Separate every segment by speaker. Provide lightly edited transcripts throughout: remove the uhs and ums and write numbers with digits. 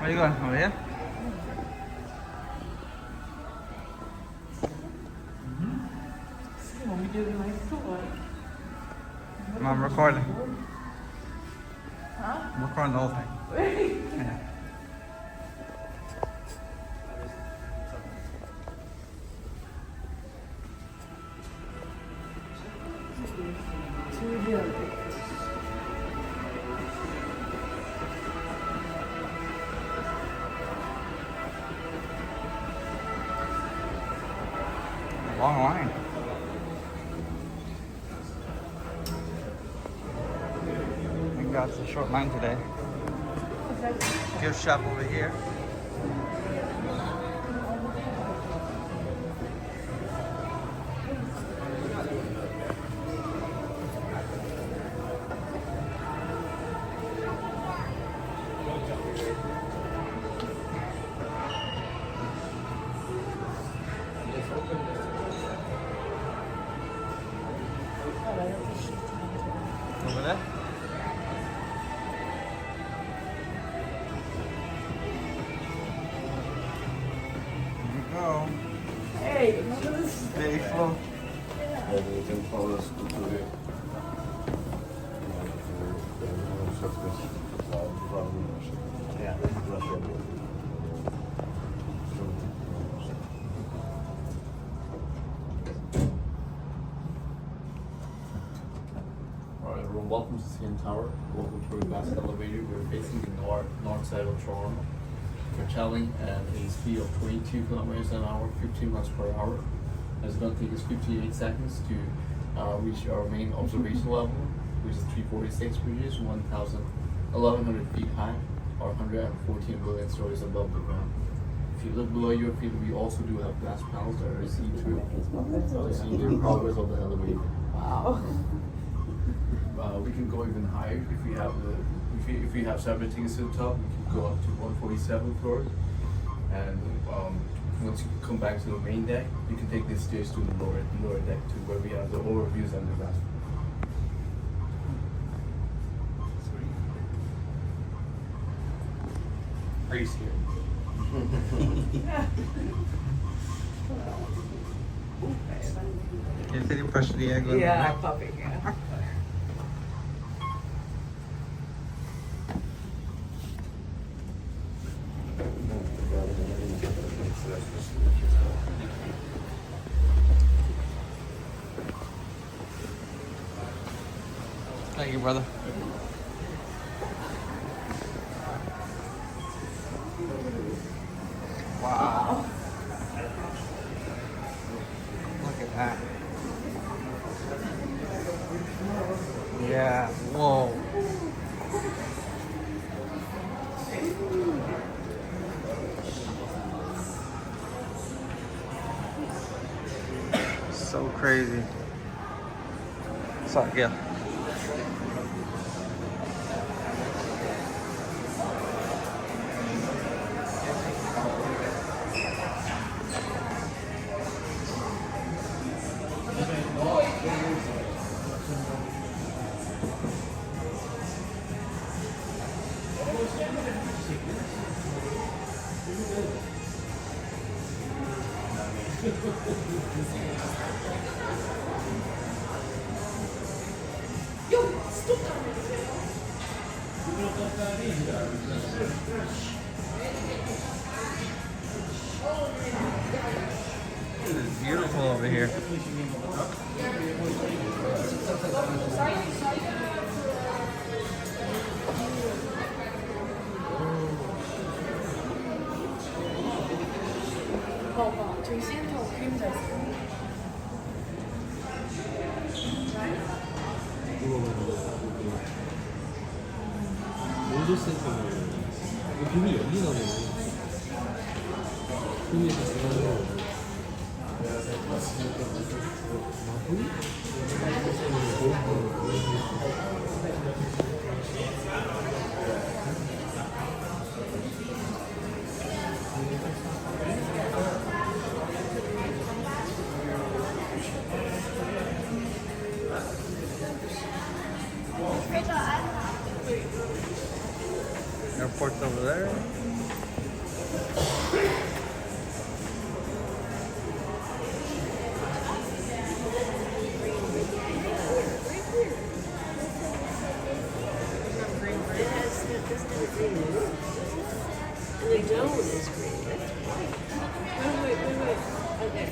Speaker 1: Where you going? Over here? I'm recording.
Speaker 2: Huh?
Speaker 1: I'm recording the whole thing. Yeah. Long line. I think that's a short line today. Gift shop over here. Over there? Here we go.
Speaker 2: Hey, look at this.
Speaker 1: Big flow.
Speaker 3: Everything follows kultury.
Speaker 1: Yeah.
Speaker 3: Alright, everyone, welcome to CN Tower. Welcome to our glass elevator. We're facing the north side of Toronto. We're traveling at a speed of 22 kilometers an hour, 15 miles per hour. It's going to take us 58 seconds to reach our main observation level, which is 346 meters, 1,100 feet high, or 114 billion stories above the ground. If you look below your feet, we also do have glass panels that are seen through the progress of the elevator.
Speaker 2: Wow.
Speaker 3: We can go even higher if we have if we have separate tickets to the top. We can go up to 147th floor, and once you come back to the main deck, you can take the stairs to the lower deck to where we have the overviews and the glass. Are you scared?
Speaker 1: Can you see the push the egg?
Speaker 2: Yeah, puppy, yeah.
Speaker 1: Thank you, brother. Wow. Look at that. Yeah, whoa. So crazy. What's up, Gil? It is beautiful over here.
Speaker 2: 봐봐, 저기 센터 그림자 있어.
Speaker 4: 모조 센터는 빔이 열리나 보네. 빔이 들어가는
Speaker 1: Airport's over there.
Speaker 5: It has this green. And the dome is green. That's white. Wait. Okay.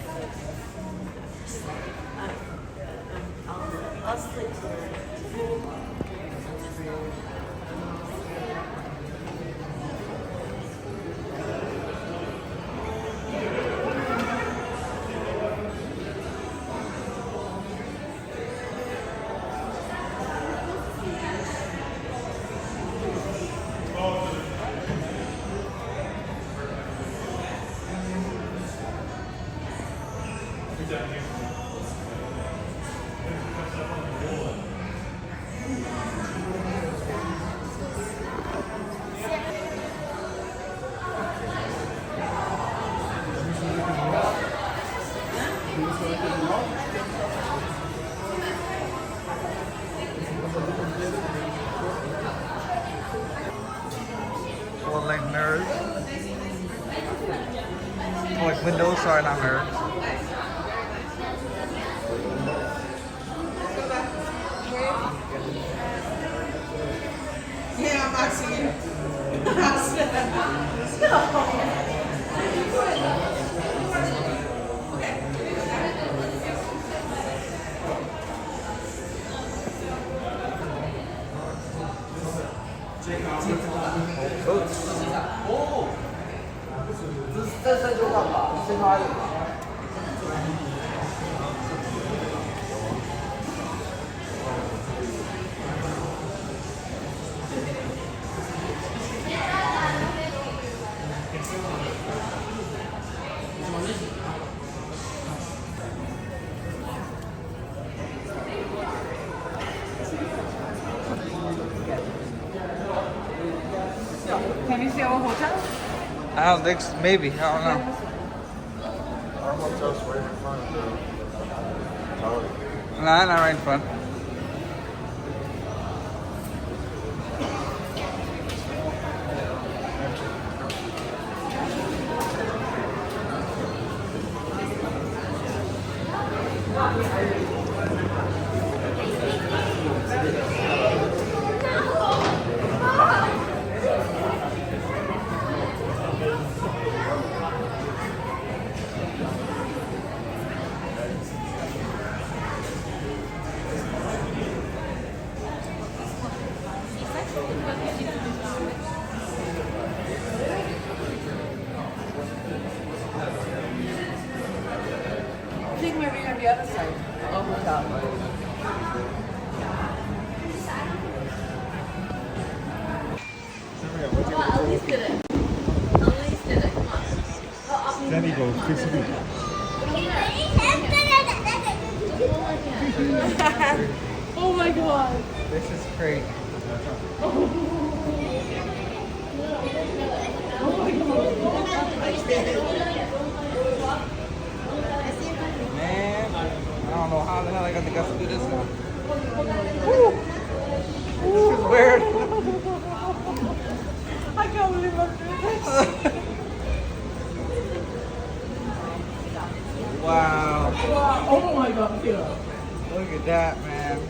Speaker 5: I'll slip to it.
Speaker 1: Full length mirrors. Oh, like windows, sorry, not mirrors.
Speaker 2: Yeah, I'm not seeing it. Can you see our hotel?
Speaker 1: I don't think so. Maybe. I don't know.
Speaker 6: Our hotel's right in front of the tower.
Speaker 1: Nah, not right in front.
Speaker 2: I think maybe on the other side of the hotel.
Speaker 6: Then he goes, fix me.
Speaker 2: Oh my god.
Speaker 1: This is crazy. Man, I don't know how the hell I got the guts to do this now. Woo! This is weird.
Speaker 2: I can't believe I'm doing this.
Speaker 1: Wow.
Speaker 2: Wow. Oh my god, yeah.
Speaker 1: Look at that, man.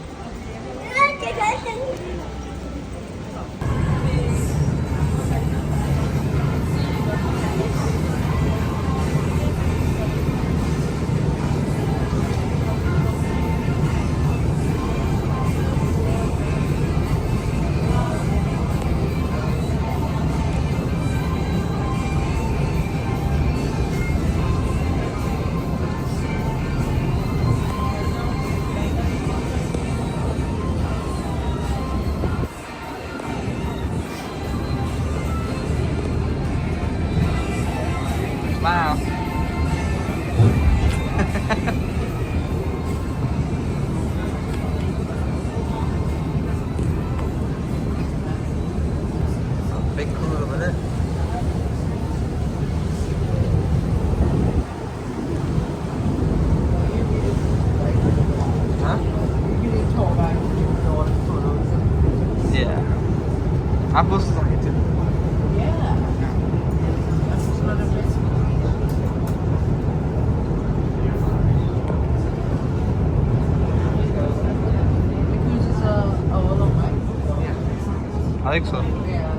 Speaker 1: Smile. Big cruise over there. Huh? Yeah. I'm supposed to like it too. I think so.
Speaker 2: Yeah.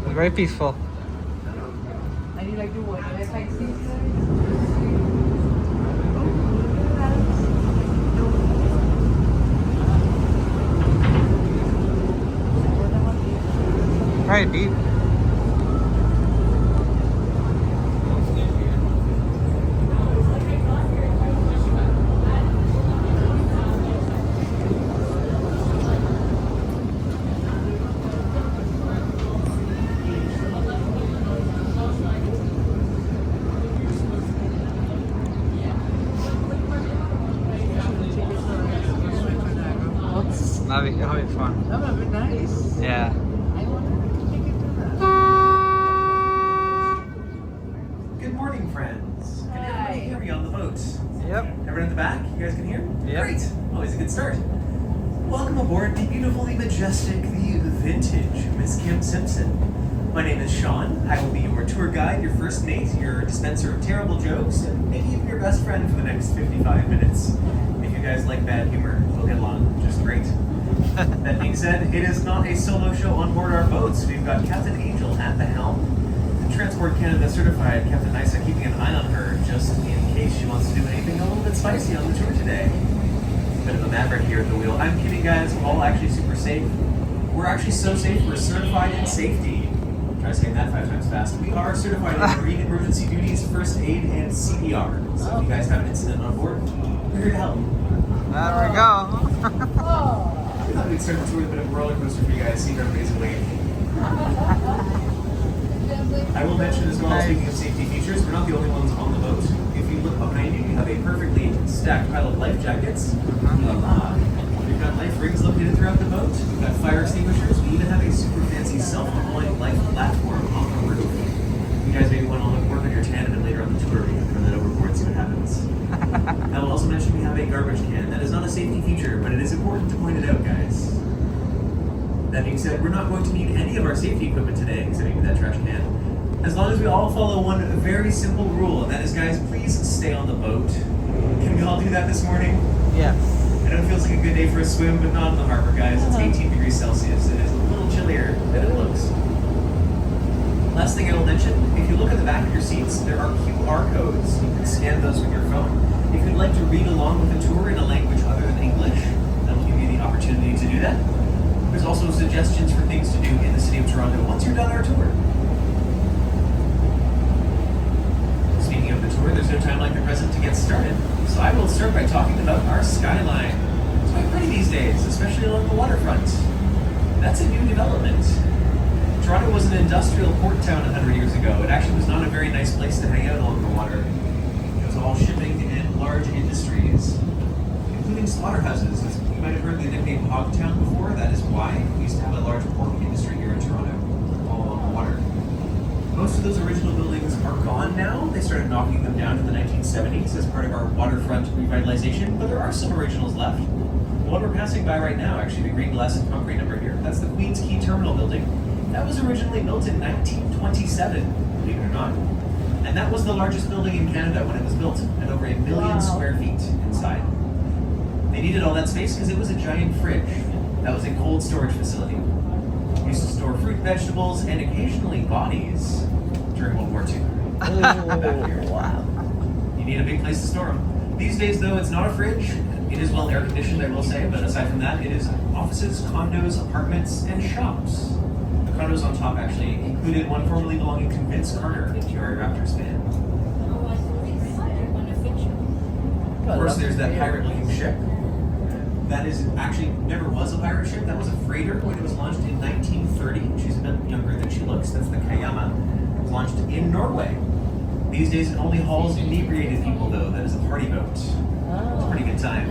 Speaker 1: It's very peaceful.
Speaker 2: And you like to watch it like this?
Speaker 1: Right, deep. That'll be fun.
Speaker 2: That would be nice.
Speaker 1: Yeah.
Speaker 2: I want to take it to that.
Speaker 7: Good morning, friends. Can
Speaker 2: Hi.
Speaker 7: everybody hear me on the boat?
Speaker 1: Yep.
Speaker 7: Everyone in the back? You guys can hear?
Speaker 1: Yep.
Speaker 7: Great. Always a good start. Welcome aboard the beautiful, the majestic, the vintage Miss Kim Simpson. My name is Sean. I will be your tour guide, your first mate, your dispenser of terrible jokes, and maybe even your best friend for the next 55 minutes. If you guys like bad humor, we'll get along just great. That being said, it is not a solo show on board our boats. We've got Captain Angel at the helm. Transport Canada certified Captain Nysa keeping an eye on her just in case she wants to do anything a little bit spicy on the tour today. Bit of a maverick here at the wheel. I'm kidding, guys. We're all actually super safe. We're actually so safe, we're certified in safety. Try saying that 5 times fast. We are certified in marine emergency duties, first aid, and CPR. So if you guys have an incident on board, we're here to help.
Speaker 1: There we go.
Speaker 2: Oh.
Speaker 7: We thought we'd start the tour with a bit of a roller coaster for you guys, see if everybody's awake. I will mention as well, speaking of safety features, we're not the only ones on the boat. If you look behind you, you have a perfectly stacked pile of life jackets. We've got life rings located throughout the boat. We've got fire extinguishers. We even have a super fancy self-deploying life platform on the roof. You guys maybe want to work on your tandem later on the tour. You can throw that overboard, see what happens. I will also mention we have a garbage can. That is not a safety feature, but it is important to point it out, guys. That being said, we're not going to need any of our safety equipment today, except maybe that trash can. As long as we all follow one very simple rule, and that is, guys, please stay on the boat. Can we all do that this morning?
Speaker 1: Yes.
Speaker 7: I know it feels like a good day for a swim, but not in the harbor, guys. It's 18 degrees Celsius. It is a little chillier than it looks. Last thing I will mention, if you look at the back of your seats, there are QR codes. You can scan those with your phone. If you'd like to read along with the tour in a language other than English, that will give you the opportunity to do that. There's also suggestions for things to do in the city of Toronto once you're done our tour. Speaking of the tour, there's no time like the present to get started. So I will start by talking about our skyline. It's quite pretty these days, especially along the waterfront. That's a new development. Toronto was an industrial port town 100 years ago. It actually was not a very nice place to hang out along the water. It was all shipping and large industries, including slaughterhouses. As you might have heard the nickname Hogtown before, that is why we used to have a large pork industry here in Toronto, all along the water. Most of those original buildings are gone now. They started knocking them down in the 1970s as part of our waterfront revitalization, but there are some originals left. The one we're passing by right now, actually, the green glass and concrete number here, that's the Queens Quay Terminal building. That was originally built in 1927, believe it or not. And that was the largest building in Canada when it was built, at over 1 million square feet inside. They needed all that space because it was a giant fridge. That was a cold storage facility. We used to store fruit, vegetables, and occasionally bodies during World War II. Back here.
Speaker 5: Wow.
Speaker 7: You need a big place to store them. These days, though, it's not a fridge. It is well air conditioned, I will say, but aside from that, it is offices, condos, apartments, and shops. The condos on top actually included one formerly belonging to Vince Carter, if you're a Raptors fan. Of course, there's that pirate-looking ship. That is actually never was a pirate ship. That was a freighter when it was launched in 1930. She's a bit younger than she looks. That's the Kayama. It was launched in Norway. These days, it only hauls inebriated people, though. That is a party boat. It's a pretty good time.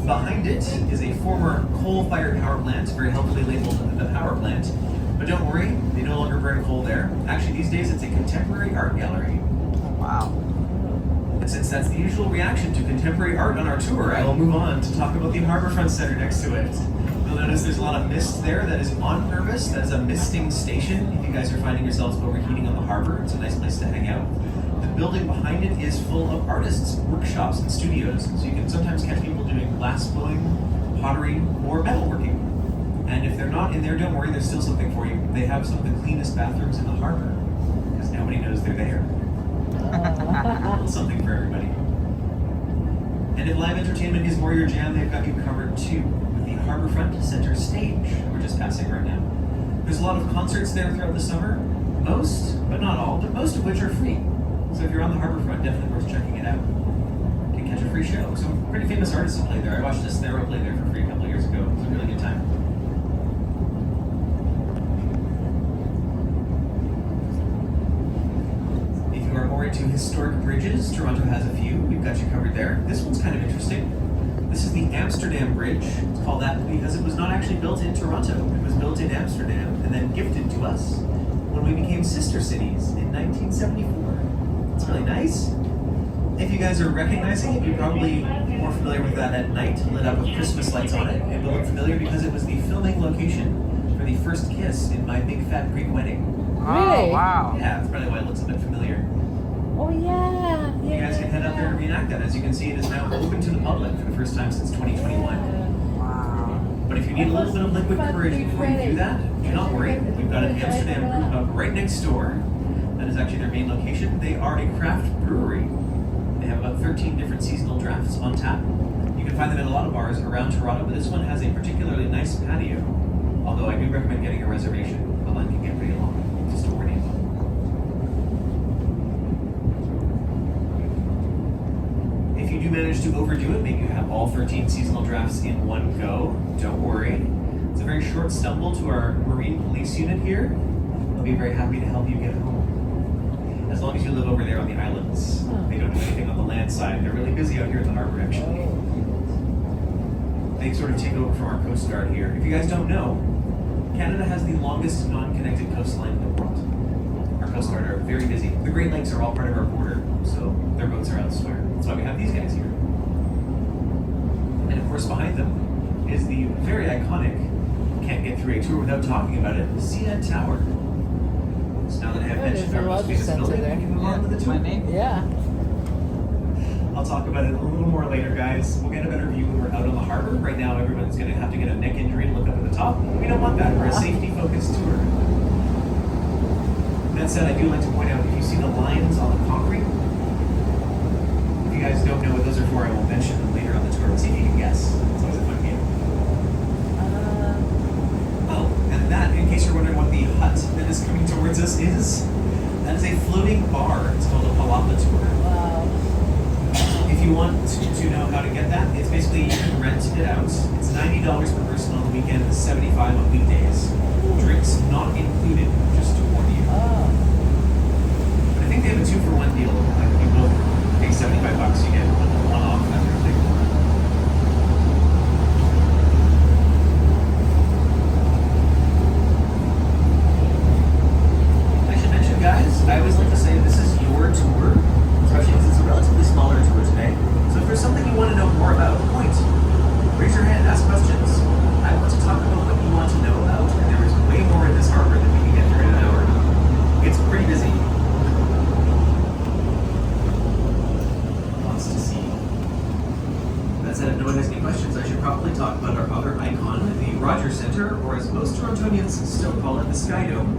Speaker 7: Behind it is a former coal-fired power plant, very helpfully labeled the power plant. But don't worry, they no longer burn coal there. Actually, these days, it's a contemporary art gallery.
Speaker 1: Wow.
Speaker 7: And since that's the usual reaction to contemporary art on our tour, I will move on to talk about the Harbourfront Centre next to it. You'll notice Notice there's a lot of mist there. That is on purpose. That is a misting station. If you guys are finding yourselves overheating on the harbor, it's a nice place to hang out. The building behind it is full of artists' workshops and studios. So you can sometimes catch people doing glass blowing, pottery, or metalworking. And if they're not in there, don't worry, there's still something for you. They have some of the cleanest bathrooms in the harbor, because nobody knows they're there. Something for everybody. And if live entertainment is more your jam, they've got you covered too, with the Harborfront Center Stage we're just passing right now. There's a lot of concerts there throughout the summer, most, but not all, but most of which are free. So if you're on the Harborfront, definitely worth checking it out. You can catch a free show. Some pretty famous artists have played there. I watched Esthero play there for free a couple of years ago. It was a really good time. To historic bridges, Toronto has a few. We've got you covered there. This one's kind of interesting. This is the Amsterdam Bridge. It's called that because it was not actually built in Toronto. It was built in Amsterdam and then gifted to us when we became sister cities in 1974. It's really nice. If you guys are recognizing it, you're probably more familiar with that at night, lit up with Christmas lights on it. It will look familiar because it was the filming location for the first kiss in My Big Fat Greek Wedding.
Speaker 2: Really?
Speaker 1: Oh, wow.
Speaker 7: Yeah, that's probably why it looks a bit familiar.
Speaker 2: Oh yeah.
Speaker 7: You guys can head up there to reenact that. As you can see, it is now open to the public for the first time since 2021.
Speaker 1: Wow.
Speaker 7: But if you need a little bit of liquid courage before you do that, do not worry. We've got an Amsterdam brew pub right next door. That is actually their main location. They are a craft brewery. They have about 13 different seasonal drafts on tap. You can find them at a lot of bars around Toronto, but this one has a particularly nice patio. Although I do recommend getting a reservation. The line can get pretty long. Just a warning. If you do manage to overdo it, maybe you have all 13 seasonal drafts in one go, don't worry. It's a very short stumble to our Marine Police unit here. They'll be very happy to help you get home. As long as you live over there on the islands. They don't do anything on the land side. They're really busy out here at the harbor, actually. They sort of take over from our Coast Guard here. If you guys don't know, Canada has the longest non-connected coastline in the world. Our Coast Guard are very busy. The Great Lakes are all part of our border, so their boats are elsewhere. That's why we have these guys here. And of course behind them is the very iconic, can't get through a tour without talking about it, CN Tower. So now that I have mentioned our most famous building, we can move on to the tour.
Speaker 1: My name?
Speaker 2: Yeah.
Speaker 7: I'll talk about it a little more later, guys. We'll get a better view when we're out on the harbor. Right now, everyone's going to have to get a neck injury to look up at the top. We don't want that. We're a safety-focused tour. That said, I do like to point out, if you see the lines on the concrete, if you guys don't know what those are for, I will mention them later on the tour. See if you can guess. It's always a fun game. Oh, and that, in case you're wondering what the hut that is coming towards us is, that is a floating bar. It's called a palapa tour.
Speaker 2: Wow.
Speaker 7: If you want to know how to get that, it's basically you can rent it out. It's $90 per person on the weekend, $75 on weekdays. Drinks not included, just to warn you.
Speaker 2: Oh.
Speaker 7: But I think they have a 2-for-1 deal. Like you both pay $75, you get one off that sort of thing. I should mention, guys, I always like to say this is your tour, especially because it's a relatively smaller tour today. So if there's something you want to know more about, point. Raise your hand, ask questions. I want to talk about what you want to know about, and there is way more in this harbor than we can get through in an hour. It's pretty busy. Lots to see. That said, if no one has any questions, I should probably talk about our other icon, the Rogers Centre, or as most Torontonians still call it, the Sky Dome.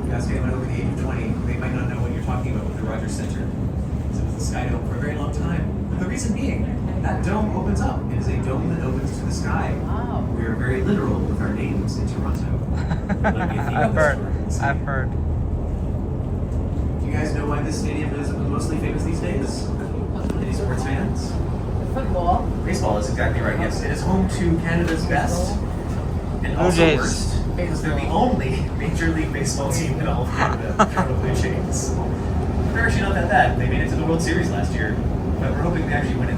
Speaker 7: If you ask anyone over the age of 20, they might not know what you're talking about with the Rogers Centre. It was the Sky Dome for a very long time. The reason being, that dome opens up. It is a dome that opens to the sky.
Speaker 2: Wow.
Speaker 7: We are very literal with our names in Toronto.
Speaker 1: I've heard.
Speaker 7: Do you guys know why this stadium is mostly famous these days? Any sports fans?
Speaker 2: Football.
Speaker 7: Baseball is exactly right, yes. It is home to Canada's best and
Speaker 1: Blue
Speaker 7: also
Speaker 1: Jays.
Speaker 7: worst because they're the only Major League Baseball team in all of Canada, the Toronto Blue Jays. They're actually not that bad. They made it to the World Series last year, but we're hoping they actually win it.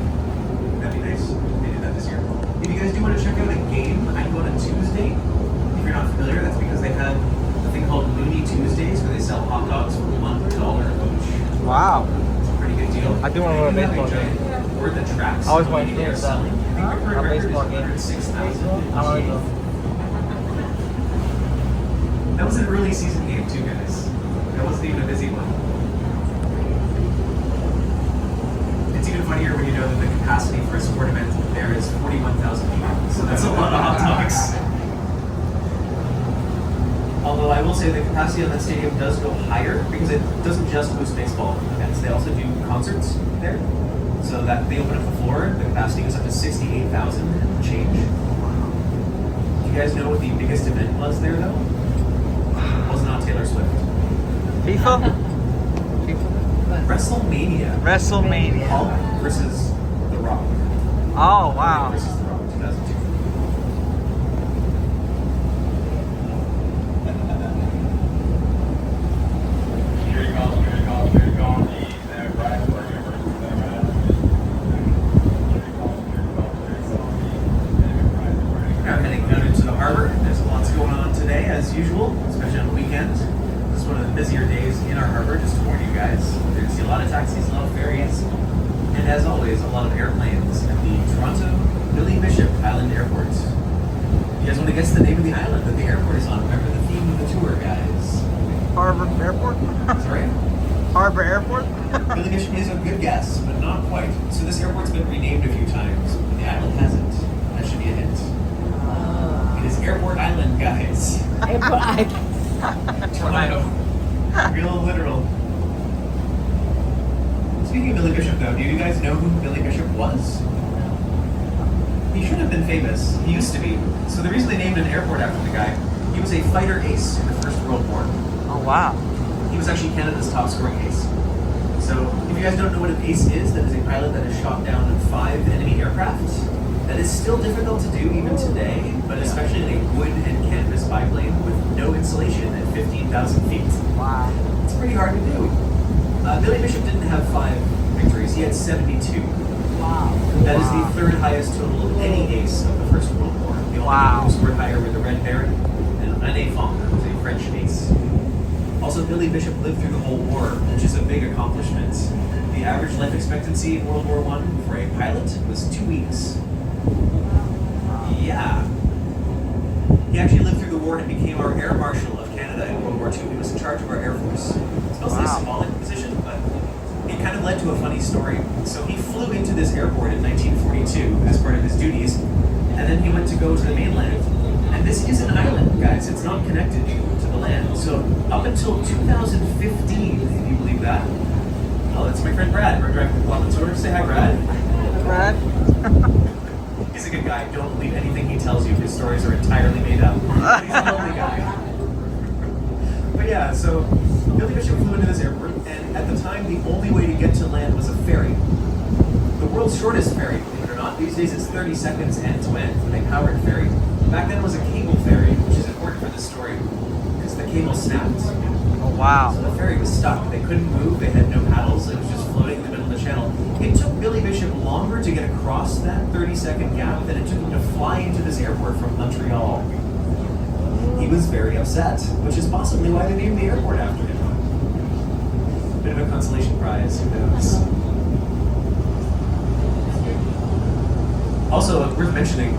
Speaker 7: That'd be nice if they did that this year. If you guys do want to check out a game, I go on a Tuesday. If you're not familiar, that's because they have a thing called Looney Tuesdays where they sell hot dogs for $1 each.
Speaker 1: Wow.
Speaker 7: It's a pretty good deal.
Speaker 1: I do want to go to a baseball game.
Speaker 7: Or the tracks.
Speaker 1: I always wanted to
Speaker 7: they're
Speaker 1: do that.
Speaker 7: selling. I think their current
Speaker 1: A
Speaker 7: record is
Speaker 1: baseball game.
Speaker 7: 106,000.
Speaker 1: I want to go.
Speaker 7: That was an early season game too, guys. That wasn't even a busy one. It's even funnier when you know that the capacity for a sport event there is 41,000 people. So that's a lot of hot dogs. Although I will say the capacity on that stadium does go higher because it doesn't just host baseball events. They also do concerts there. So that they open up the floor, the capacity goes up to 68,000 and change. Do you guys know what the biggest event was there though? It was not Taylor Swift.
Speaker 1: FIFA?
Speaker 7: WrestleMania.
Speaker 1: WrestleMania.
Speaker 7: Hulk versus The Rock.
Speaker 1: Oh, wow.
Speaker 7: Versus The Rock, 2002. Now heading out into the harbor. There's lots going on today, as usual, especially on the weekend. This is one of the busier days in our harbor, just to warn you guys. You're going to see a lot of taxis, a lot of ferries, and as always, a lot of airplanes at the Toronto Billy Bishop Island Airport. You guys want to guess the name of the island that the airport is on? Remember the theme of the tour, guys.
Speaker 1: Harbor Airport?
Speaker 7: Sorry?
Speaker 1: Harbor Airport?
Speaker 7: Billy Bishop is a good guess, but not quite. So this airport's been renamed a few times, but the island hasn't. That should be a hint. It is Airport Island, guys.
Speaker 2: Airport Island.
Speaker 7: Tornado. Real literal. Speaking of Billy Bishop, though, do you guys know who Billy Bishop was? He should have been famous. He used to be. So the reason they named an airport after the guy, he was a fighter ace in the First World War.
Speaker 1: Oh, wow.
Speaker 7: He was actually Canada's top scoring ace. So if you guys don't know what an ace is, that is a pilot that has shot down 5 enemy aircraft. That is still difficult to do even today, but especially in a wood and canvas biplane with no insulation at 15,000 feet.
Speaker 1: Wow.
Speaker 7: It's pretty hard to do. Billy Bishop didn't have 5 victories, he had 72.
Speaker 2: Wow.
Speaker 7: That is the third highest total of any ace of the First World War. The only
Speaker 1: Wow.
Speaker 7: one who scored higher were the Red Baron and René Fonck, who was a French ace. Also, Billy Bishop lived through the whole war, which is a big accomplishment. The average life expectancy in World War I for a pilot was 2 weeks. Yeah. He actually lived through the war and became our Air Marshal of Canada in World War II. He was in charge of our Air Force. It's mostly a symbolic position, but it kind of led to a funny story. So he flew into this airport in 1942 as part of his duties, and then he went to go to the mainland. And this is an island, guys. It's not connected to the land. So up until 2015, if you believe that. Oh, that's my friend Brad. We're driving the Quad Tour. Say hi, Brad.
Speaker 1: Brad?
Speaker 7: He's a good guy. Don't believe anything he tells you. His stories are entirely made up. He's a lovely guy. But yeah, so Billy Bishop flew into this airport, and at the time, the only way to get to land was a ferry. The world's shortest ferry, believe it or not. These days, it's 30 seconds end to end with a powered ferry. Back then, it was a cable ferry, which is important for this story because the cable snapped.
Speaker 1: Oh, wow.
Speaker 7: So the ferry was stuck. They couldn't move. They had no paddles. It was just floating in the middle of the channel. It took Billy Bishop longer to get across that 30-second gap than it took him to fly into this airport from Montreal. He was very upset, which is possibly why they named the airport after him. Bit of a consolation prize, who knows? Also, worth mentioning,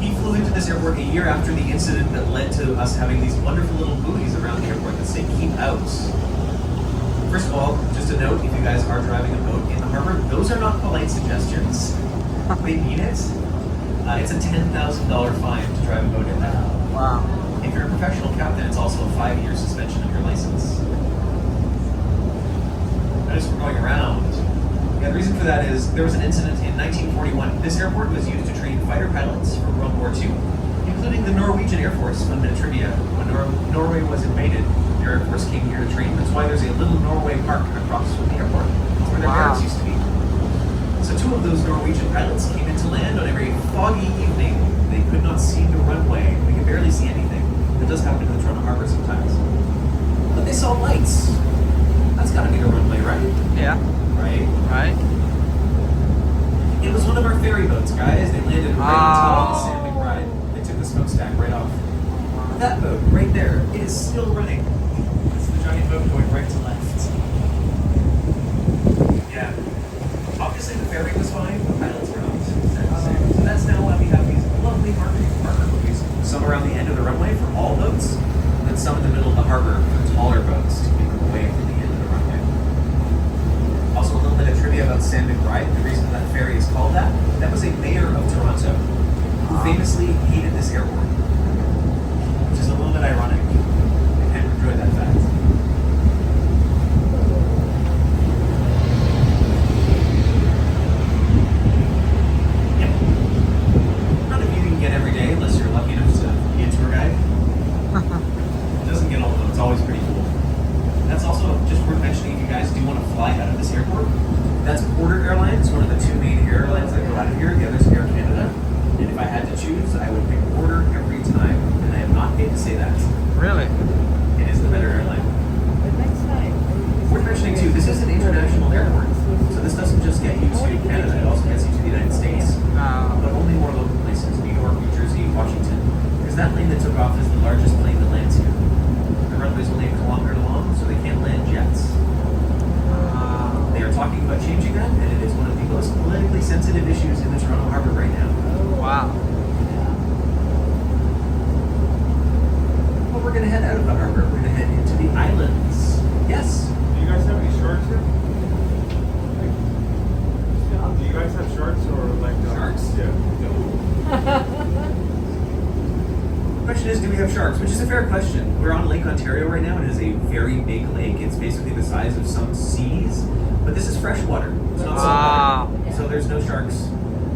Speaker 7: he flew into this airport a year after the incident that led to us having these wonderful little buoys around the airport that say "Keep Out." First of all, just a note, if you guys are driving a boat in the harbor, those are not polite suggestions. They mean it. It's a $10,000 fine to drive a boat in there.
Speaker 1: Wow.
Speaker 7: If you're a professional captain, it's also a 5-year suspension of your license. Notice we're going around. Yeah, the reason for that is there was an incident in 1941. This airport was used to train fighter pilots for World War II, including the Norwegian Air Force. Fun bit of trivia. When Norway was invaded, the Air Force came here to train. That's why there's a little Norway park across from the airport. That's where their barracks used to be. So 2 of those Norwegian pilots came into land on a very foggy evening. They could not see the runway. They could barely see anything. It does happen in the Toronto Harbor sometimes. But they saw lights. That's got to be the runway, right?
Speaker 1: Yeah.
Speaker 7: Right?
Speaker 1: Right?
Speaker 7: It was one of our ferry boats, guys. They landed right on top of the San McBride. They took the smokestack right off. That boat, right there, it is still running. It's the giant boat going right to left. Yeah. Obviously the ferry was fine, the pilots were not. So that's now why we have these lovely harbor buoys. Some around the end of the runway for all boats, and then and some in the middle of the harbor for taller boats to keep them away from the end of the runway. Also, a little bit of trivia about Sam McBride. The reason that ferry is called that was a mayor of Toronto who famously hated this airport, which is a little bit ironic. I kind of enjoyed that fact. Yeah. Not a view you can get every day unless you're lucky enough to be a tour guide. It doesn't get all of them. It's always pretty cool. That's also just worth mentioning if you guys do want to fly out of this airport. That's Porter Airlines, one of the two main airlines that go out of here. The other's Air Canada. And if I had to choose, I would pick Porter every time. And I am not paid to say that.
Speaker 1: Really?
Speaker 7: It is the better airline.
Speaker 2: But next time.
Speaker 7: Worth mentioning too, this is an international airport. So this doesn't just get you to Canada, it also gets you to the United States. But only more local places, New York, New Jersey, Washington. Because that plane that took off is the largest plane that lands here. The runway's only a kilometer long, so they can't land jets. They are talking about changing that, and it is one of the most politically sensitive issues in the Toronto Harbor right now.
Speaker 1: Wow.
Speaker 7: Well, we're going to head out of the harbor. We're going to head into the islands. Yes?
Speaker 6: Do you guys have any sharks here? Do you guys have sharks or like
Speaker 7: Sharks?
Speaker 6: Yeah.
Speaker 7: The question is, do we have sharks? Which is a fair question. We're on Lake Ontario right now. It is a very big lake. It's basically the size of some seas. But this is freshwater. It's not saltwater. So there's no sharks.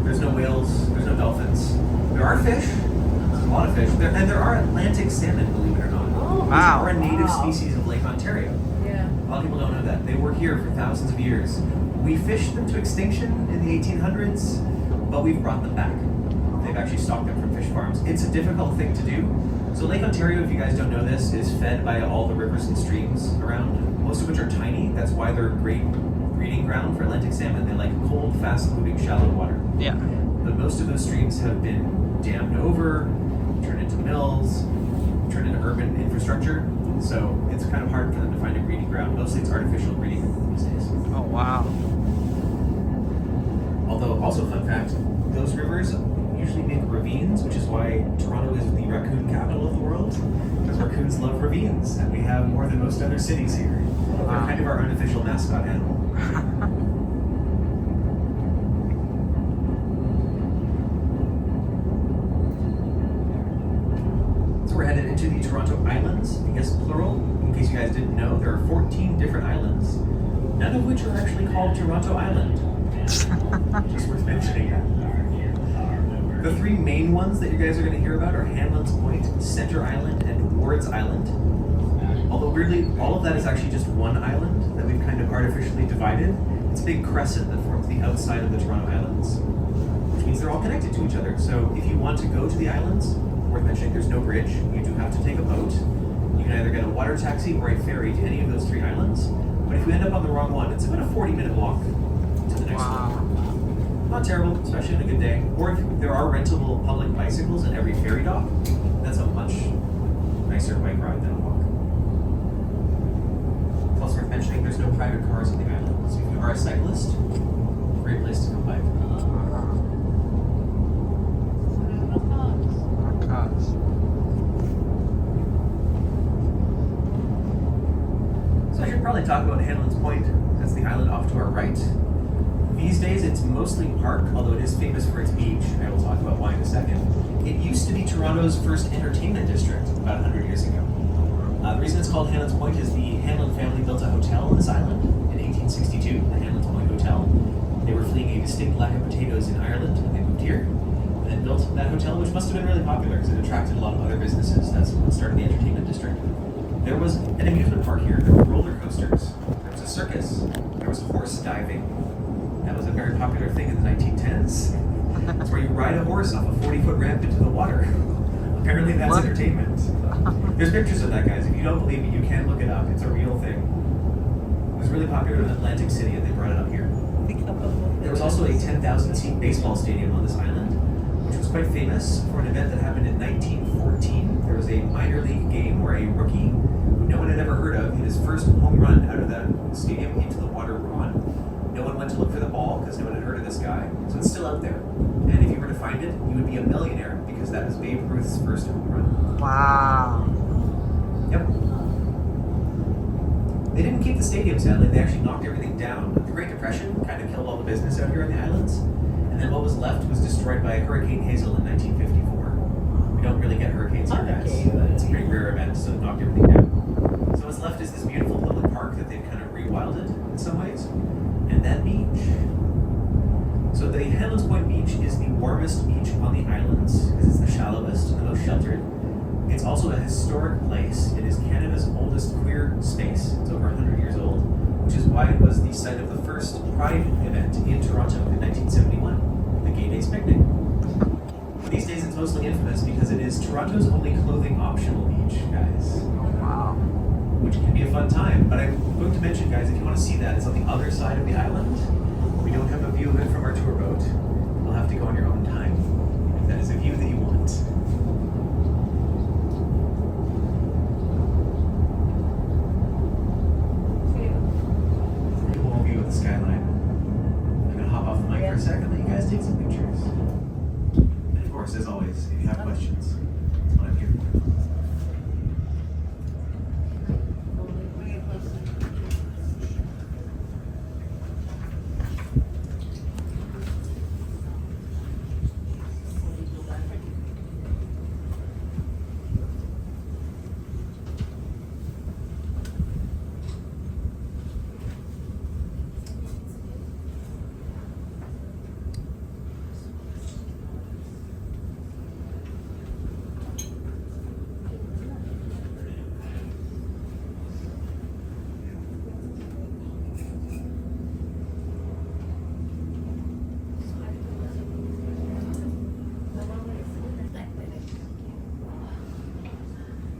Speaker 7: There's no whales. There's no dolphins. There are fish. There's a lot of fish. And there are Atlantic salmon, believe it or not. Which
Speaker 1: Wow.
Speaker 7: are a native species of Lake Ontario.
Speaker 2: Yeah.
Speaker 7: A lot of people don't know that. They were here for thousands of years. We fished them to extinction in the 1800s, but we've brought them back. They've actually stocked them from fish farms. It's a difficult thing to do. So Lake Ontario, if you guys don't know this, is fed by all the rivers and streams around, most of which are tiny. That's why they're a great breeding ground for Atlantic salmon. They like cold, fast-moving, shallow water.
Speaker 1: Yeah.
Speaker 7: But most of those streams have been dammed over, turned into mills, turned into urban infrastructure. So it's kind of hard for them to find a breeding ground. Mostly it's artificial breeding these days.
Speaker 1: Oh, wow.
Speaker 7: Although, also fun fact, those rivers usually make ravines, which is why Toronto is the raccoon capital of the world. Because raccoons love ravines, and we have more than most other cities here. They're kind of our unofficial mascot animal. So we're headed into the Toronto Islands, I guess plural. In case you guys didn't know, there are 14 different islands, none of which are actually called Toronto Island. Just worth mentioning that. The three main ones that you guys are going to hear about are Hanlon's Point, Center Island, and Ward's Island. Although weirdly, all of that is actually just one island that we've kind of artificially divided. It's a big crescent that forms the outside of the Toronto Islands, which means they're all connected to each other. So if you want to go to the islands, worth mentioning, there's no bridge. You do have to take a boat. You can either get a water taxi or a ferry to any of those three islands. But if you end up on the wrong one, it's about a 40-minute walk to the next one. Not terrible, especially on a good day. Or if there are rentable public bicycles at every ferry dock, that's a much nicer bike ride than a walk. Plus, worth mentioning, there's no private cars on the island. So if you are a cyclist, great place to go bike. So I should probably talk about Hanlon's Point. That's the island off to our right. These days, it's mostly park, although it is famous for its beach. I will talk about why in a second. It used to be Toronto's first entertainment district about 100 years ago. The reason it's called Hanlon's Point is the Hanlon family built a hotel on this island in 1862, the Hanlon's Point Hotel. They were fleeing a distinct lack of potatoes in Ireland when they moved here, and then built that hotel, which must have been really popular because it attracted a lot of other businesses. That's what started the entertainment district. There was an amusement park here. There were roller coasters. There was a circus. There was horse diving. That was a very popular thing in the 1910s. That's where you ride a horse off a 40-foot ramp into the water. Apparently that's entertainment. There's pictures of that, guys. If you don't believe me, you can look it up. It's a real thing. It was really popular in Atlantic City, and they brought it up here. There was also a 10,000-seat baseball stadium on this island, which was quite famous for an event that happened in 1914. There was a minor league game where a rookie, who no one had ever heard of, hit his first home run out of the stadium into the water run. No one went to look for the ball because no one had heard of this guy. So it's still out there. And if you were to find it, you would be a millionaire because that was Babe Ruth's first home run.
Speaker 1: Wow.
Speaker 7: Yep. They didn't keep the stadium, sadly. They actually knocked everything down. The Great Depression kind of killed all the business out here on the islands. And then what was left was destroyed by Hurricane Hazel in 1954. We don't really get hurricanes here, guys. It's a pretty rare event, so it knocked everything down. So what's left is this beautiful public park that they've kind of rewilded in some ways. And that beach. So the Hanlan's Point Beach is the warmest beach on the islands because it's the shallowest and the most sheltered. It's also a historic place. It is Canada's oldest queer space. It's over 100 years old, which is why it was the site of the first Pride event in Toronto in 1971, the Gay Days Picnic. These days it's mostly infamous because it is Toronto's only clothing optional beach, guys.
Speaker 1: Wow.
Speaker 7: Which can be a fun time. But I'm going to mention, guys, if you want to see that, it's on the other side of the island. We don't have a view of it from our tour boat. You'll have to go on your own time. If that is a view that you want. Cool view of the skyline. I'm gonna hop off the mic for a second, let you guys take some pictures. And of course, as always, if you have questions, that's what I'm here for.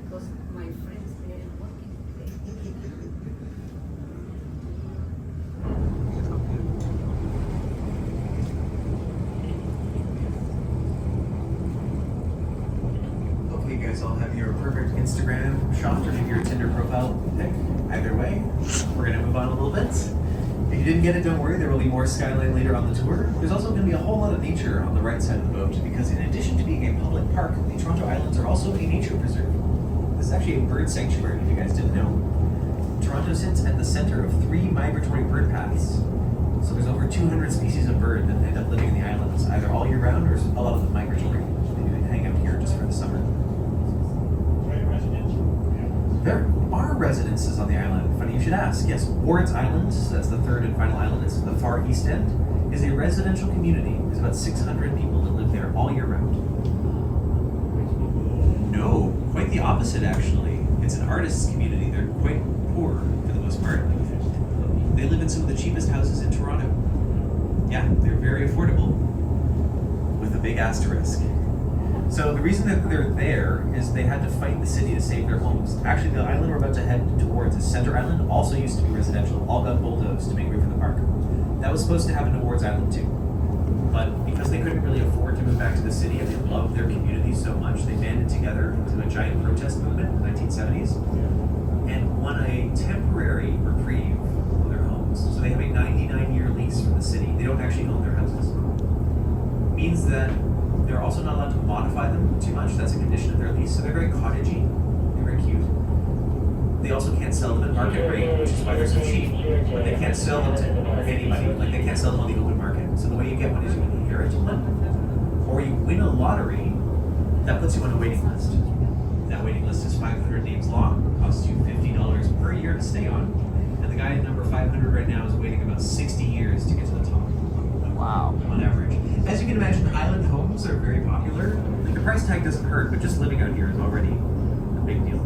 Speaker 2: Because my friends, they're
Speaker 7: Hopefully you guys all have your perfect Instagram shot or maybe your Tinder profile pic. Either way, we're gonna move on a little bit. If you didn't get it, don't worry, there will be more skyline later on the tour. There's also gonna be a whole lot of nature on the right side of the boat because in addition to being a public park, the Toronto Islands are also a nature preserve. This is actually a bird sanctuary, if you guys didn't know. Toronto sits at the center of 3 migratory bird paths. So there's over 200 species of bird that end up living in the islands, either all year round or a lot of them migratory. They hang out here just for the summer. There are residences on the island. Funny you should ask. Yes, Ward's Island, that's the third and final island, it's the far east end, is a residential community. There's about 600 people that live there all year round. No, quite the opposite actually. It's an artist's community. They're quite poor for the most part. They live in some of the cheapest houses in Toronto. Yeah, they're very affordable, with a big asterisk. So the reason that they're there is they had to fight the city to save their homes. Actually, the island we're about to head towards is Center Island, also used to be residential, all got bulldozed to make room for the park. That was supposed to happen to Ward's Island too. But because they couldn't really afford to move back to the city and they loved their community so much, they banded together into a giant protest movement in the 1970s and won a temporary reprieve on their homes. So they have a 99-year lease from the city. They don't actually own their houses. Means that they're also not allowed to modify them too much. That's a condition of their lease. So they're very cottagey. They're very cute. They also can't sell them at market rate, which is why they're so cheap. But they can't sell them to anybody. Like they can't sell them on the open market. So the way you get one is you inherit one, or you win a lottery that puts you on a waiting list. That waiting list is 500 names long. Costs you $50 per year to stay on. And the guy at number 500 right now is waiting about 60 years to get to the top.
Speaker 1: Wow.
Speaker 7: On average. As you can imagine, island homes are very popular. Like the price tag doesn't hurt, but just living out here is already a big deal.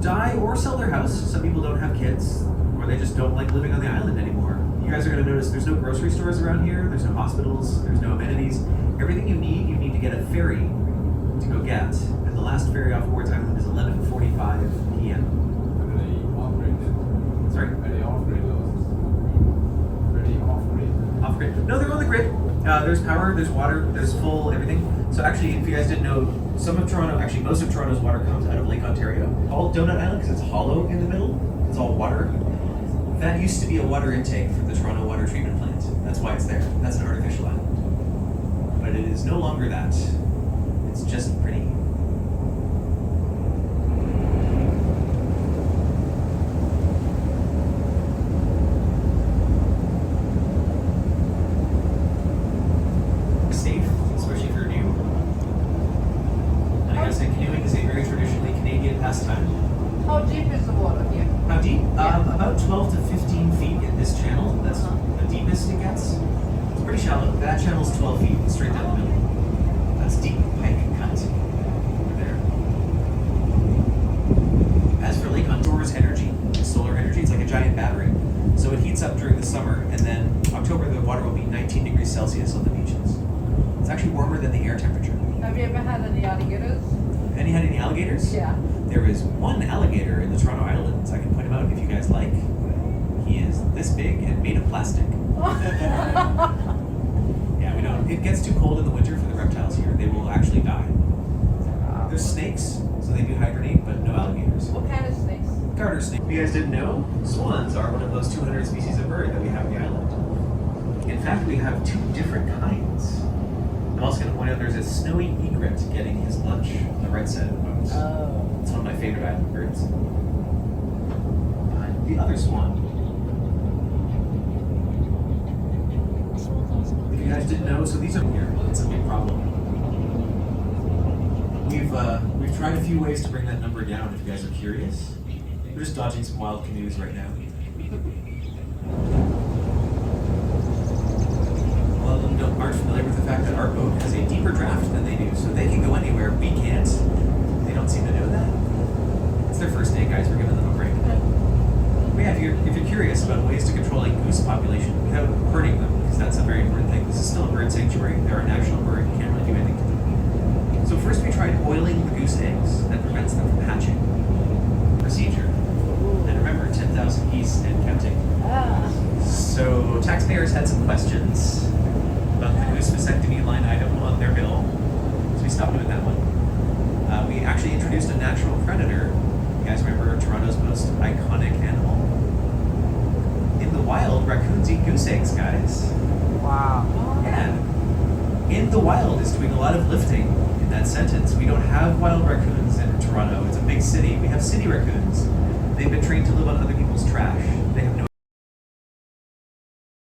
Speaker 7: Die or sell their house. Some people don't have kids, or they just don't like living on the island anymore. You guys are going to notice there's no grocery stores around here, there's no hospitals, there's no amenities. Everything you need to get a ferry to go get. And the last ferry off Ward's Island is 11:45 p.m. Sorry? Off-grid. No, they're on the grid. There's power, there's water, there's full everything. So actually, if you guys didn't know, most of Toronto's water comes out of Lake Ontario. Called Donut Island because it's hollow in the middle. It's all water. That used to be a water intake for the Toronto Water Treatment Plant. That's why it's there. That's an artificial island. But it is no longer that. It's just pretty. Safe, especially if you're new. And I gotta say, canoeing is a very traditionally Canadian pastime.
Speaker 2: How deep is the water here?
Speaker 7: How deep?
Speaker 2: Yeah.
Speaker 7: About 12 to 15 feet in this channel. That's the deepest it gets. It's pretty shallow. That channel's 12 feet, straight down the middle. That's deep pike cut over there. As for Lake Ontario's energy, it's solar energy. It's like a giant battery. So it heats up during the summer, and then October the water will be 19 degrees Celsius on the beaches. It's actually warmer than the air temperature.
Speaker 2: Have you ever had any alligators?
Speaker 7: And you had any alligators?
Speaker 2: Yeah.
Speaker 7: There is one alligator in the Toronto Islands. I can point him out if you guys like. He is this big and made of plastic. Yeah, we don't. It gets too cold in the winter for the reptiles here. They will actually die. There's snakes, so they do hibernate, but no alligators.
Speaker 2: What kind of snakes?
Speaker 7: Garter snake. If you guys didn't know, swans are one of those 200 species of bird that we have on the island. In fact, we have 2 different kinds. I'm also going to point out there's a snowy egret getting his lunch on the right side of the boat.
Speaker 2: Oh.
Speaker 7: It's one of my favorite island birds. The other swan. If you guys didn't know, so these are here. It's a big problem. We've tried a few ways to bring that number down. If you guys are curious, we're just dodging some wild canoes right now. A lot of them aren't familiar with the fact that our boat has a deeper draft than they do, so they can go anywhere. We can't. They don't seem to know that. It's their first day, guys. We're giving them a break. But yeah, if you're curious about ways to control a goose population without hurting them, because that's a very important thing. This is still a bird sanctuary. They're a national bird. You can't really do anything to them. So first we tried boiling the goose eggs. That prevents them from hatching. Procedure. And remember, 10,000 geese and counting. So taxpayers had some questions about the goose vasectomy line item on their bill, so we stopped doing that one. We actually introduced a natural predator. You guys remember Toronto's most iconic animal? In the wild, raccoons eat goose eggs, guys.
Speaker 1: Wow.
Speaker 7: Yeah. In the wild is doing a lot of lifting in that sentence. We don't have wild raccoons in Toronto. It's a big city. We have city raccoons. They've been trained to live on other people's trash.